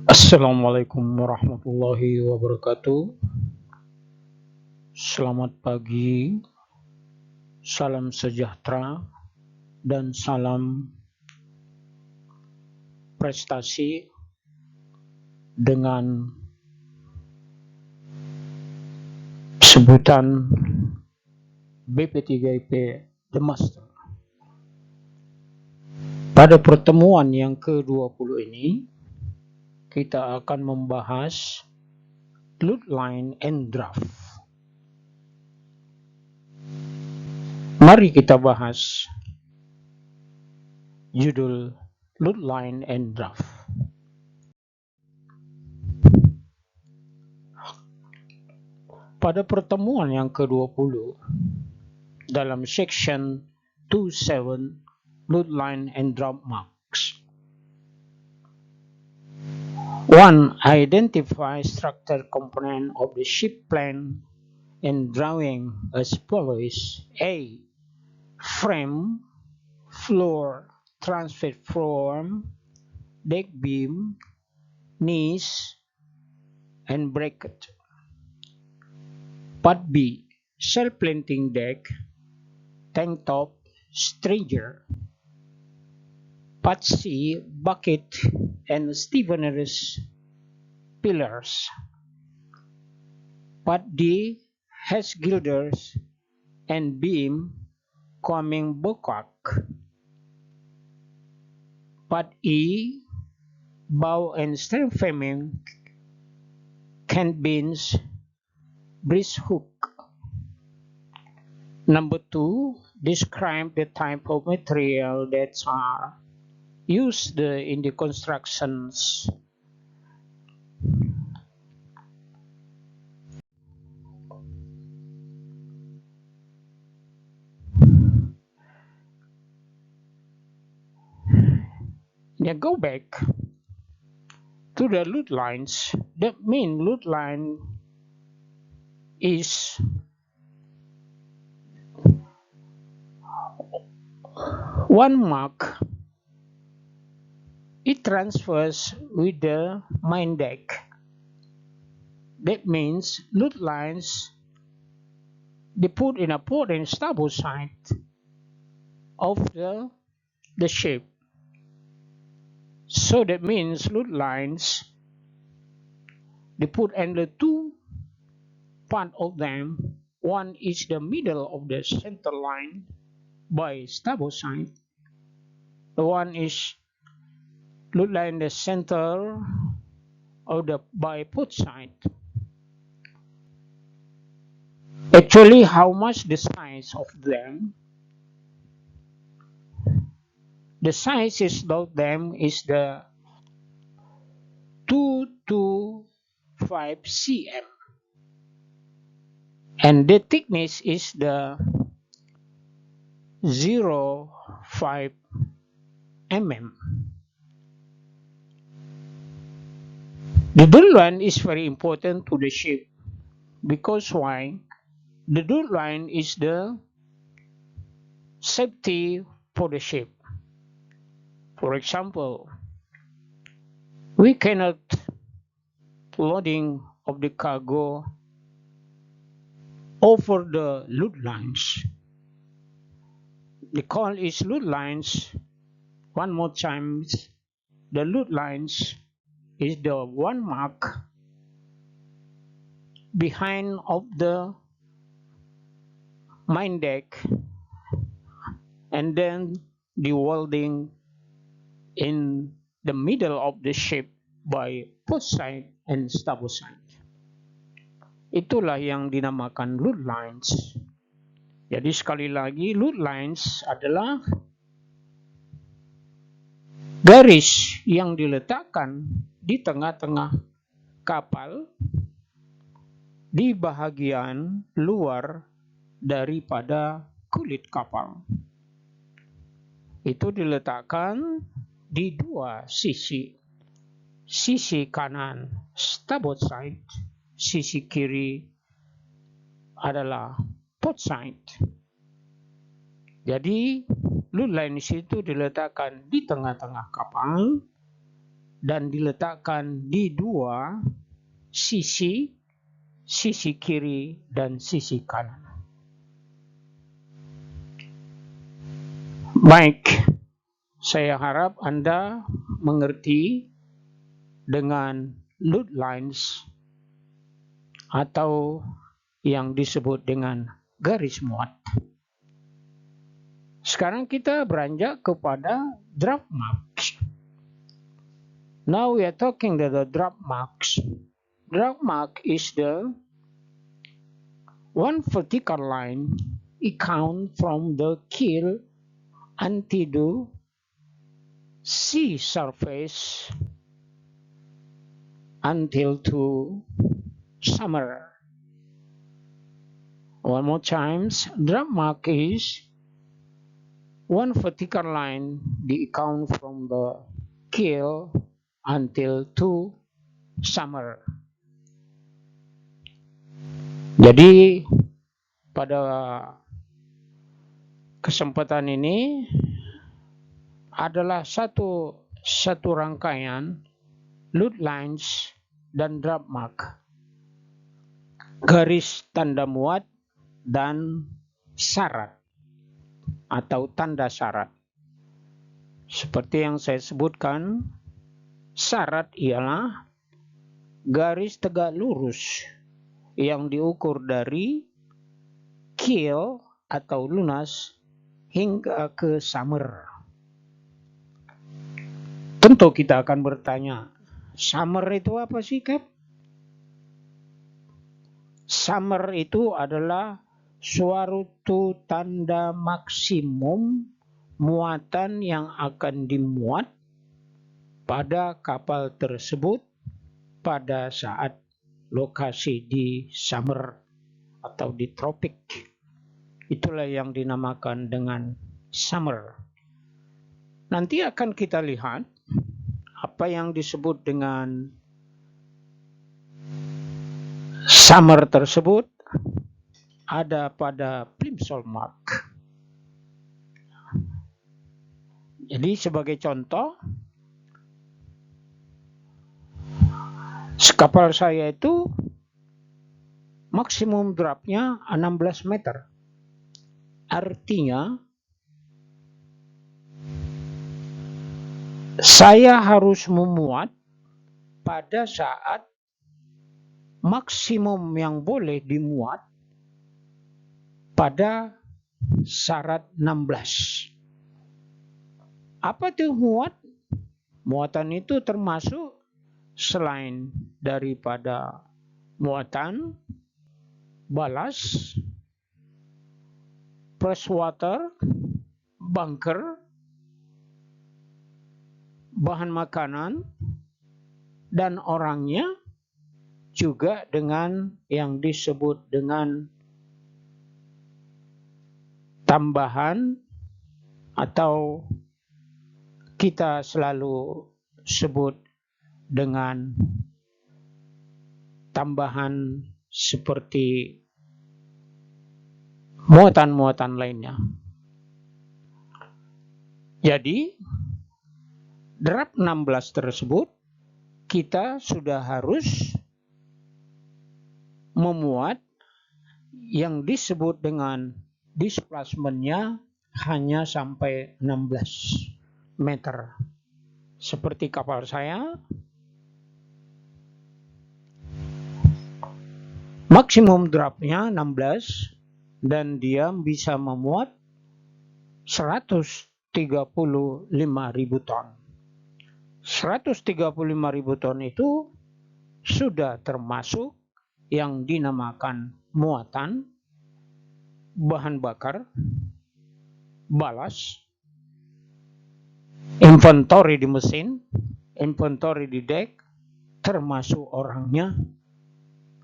Assalamualaikum warahmatullahi wabarakatuh. Selamat pagi, salam sejahtera, dan salam prestasi dengan sebutan BP3IP The Master. Pada pertemuan yang ke-20 ini, kita akan membahas Lootline and Draft. Mari kita bahas judul Lootline and Draft. Pada pertemuan yang ke-20, dalam section 27 Lootline and Draft Marks. 1. Identify structure component of the ship plan and drawing as follows. A. Frame, floor, transfer form, deck beam, knees, and bracket. Part B. Self-planting deck, tank top, stringer. Part C. Bucket and Steveners pillars. Part D. Hatch girders and beam coming bulwark. Part E. Bow and stern framing, cant beams, bridge hook. Number 2. Describe the type of material that are used in the constructions. Now go back to the loot lines. The main loot line is one mark. It transfers with the main deck. That means loot lines they put in a port and starboard side of the ship. So that means loot lines they put under two part of them. One is the middle of the center line by starboard side. The one is loot line the center of the by port side. Actually, how much the size of them? The size of them is the 225 cm, and the thickness is the 0.5 mm. The dual line is very important to the ship because why? The dual line is the safety for the ship. For example, we cannot loading of the cargo over the loot lines. The call is loot lines. One more time, the loot lines is the one mark behind of the main deck, and then the welding in the middle of the ship by port side and starboard side. Itulah yang dinamakan loot lines. Jadi sekali lagi, loot lines adalah garis yang diletakkan di tengah-tengah kapal di bahagian luar daripada kulit kapal. Itu diletakkan di dua sisi. Sisi kanan starboard side, sisi kiri adalah port side. Jadi loot line itu diletakkan di tengah-tengah kapal dan diletakkan di dua sisi, sisi kiri dan sisi kanan. Baik, saya harap Anda mengerti dengan load lines atau yang disebut dengan garis muat. Sekarang kita beranjak kepada draft marks. Now we are talking about the draft marks. Draft mark is the one vertical line count from the keel until the sea surface until to summer. One more time, draft mark is one vertical line count from the keel until to summer. Jadi pada kesempatan ini adalah satu rangkaian load lines dan draft mark, garis tanda muat dan syarat atau tanda syarat. Seperti yang saya sebutkan, syarat ialah garis tegak lurus yang diukur dari keel atau lunas hingga ke summer. Tentu kita akan bertanya, summer itu apa sih, Cap? Summer itu adalah suatu tanda maksimum muatan yang akan dimuat pada kapal tersebut pada saat lokasi di summer atau di tropik. Itulah yang dinamakan dengan summer. Nanti akan kita lihat apa yang disebut dengan summer tersebut ada pada plimsoll mark. Jadi sebagai contoh, kapal saya itu maksimum draftnya 16 meter. Artinya saya harus memuat pada saat maksimum yang boleh dimuat pada syarat 16. Apa itu muat? Muatan itu termasuk selain daripada muatan, balas, fresh water, bunker, bahan makanan, dan orangnya juga dengan yang disebut dengan tambahan atau kita selalu sebut dengan tambahan seperti muatan-muatan lainnya. Jadi draft 16 tersebut kita sudah harus memuat yang disebut dengan displacementnya hanya sampai 16 meter. Seperti kapal saya, maksimum draftnya 16 dan dia bisa memuat 135.000 ton. 135.000 ton itu sudah termasuk yang dinamakan muatan, bahan bakar, balas, inventory di mesin, inventory di dek, termasuk orangnya.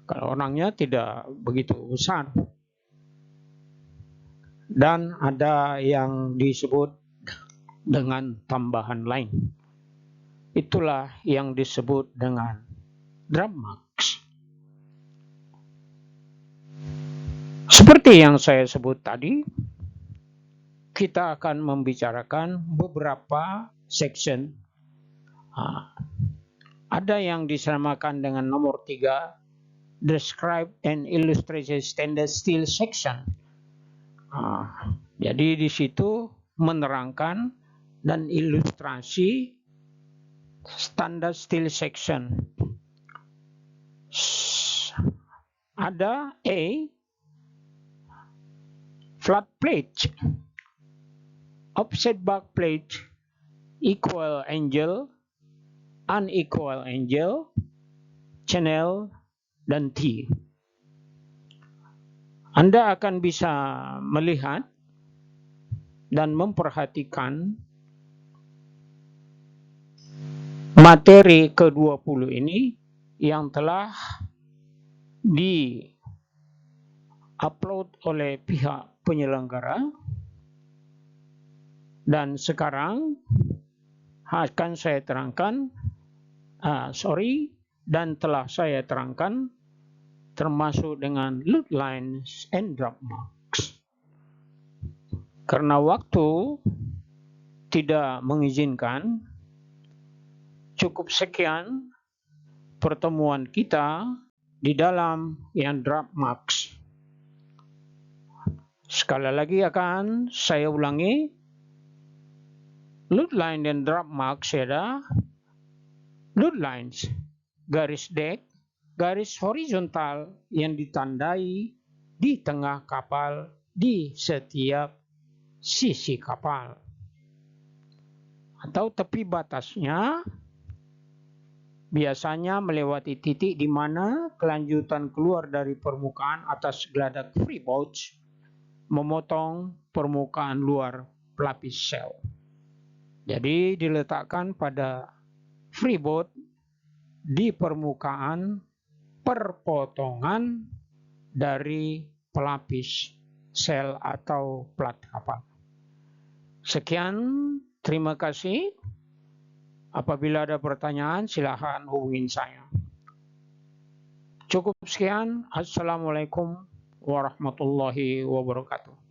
Kalau orangnya tidak begitu besar. Dan ada yang disebut dengan tambahan lain. Itulah yang disebut dengan draft marks. Seperti yang saya sebut tadi, kita akan membicarakan beberapa section Ada yang disamakan dengan nomor 3, describe and illustrate standard steel section. Jadi di situ menerangkan dan ilustrasi standard steel section. Ada A, flat plate, offset back plate, equal angle, unequal angle, channel, dan T. Anda akan bisa melihat dan memperhatikan materi ke-20 ini yang telah di-upload oleh pihak penyelenggara, dan sekarang akan saya terangkan, dan telah saya terangkan termasuk dengan load lines and drop marks. Karena waktu tidak mengizinkan, cukup sekian pertemuan kita di dalam yang drop marks. Sekali lagi akan saya ulangi, load line dan drop marks adalah load lines, garis dek, garis horizontal yang ditandai di tengah kapal di setiap sisi kapal. Atau tepi batasnya biasanya melewati titik di mana kelanjutan keluar dari permukaan atas geladak freeboard memotong permukaan luar pelapis sel. Jadi diletakkan pada freeboard di permukaan perpotongan dari pelapis sel atau plat kapal. Sekian, terima kasih. Apabila ada pertanyaan, silakan hubungi saya. Cukup sekian. Assalamualaikum warahmatullahi wabarakatuh.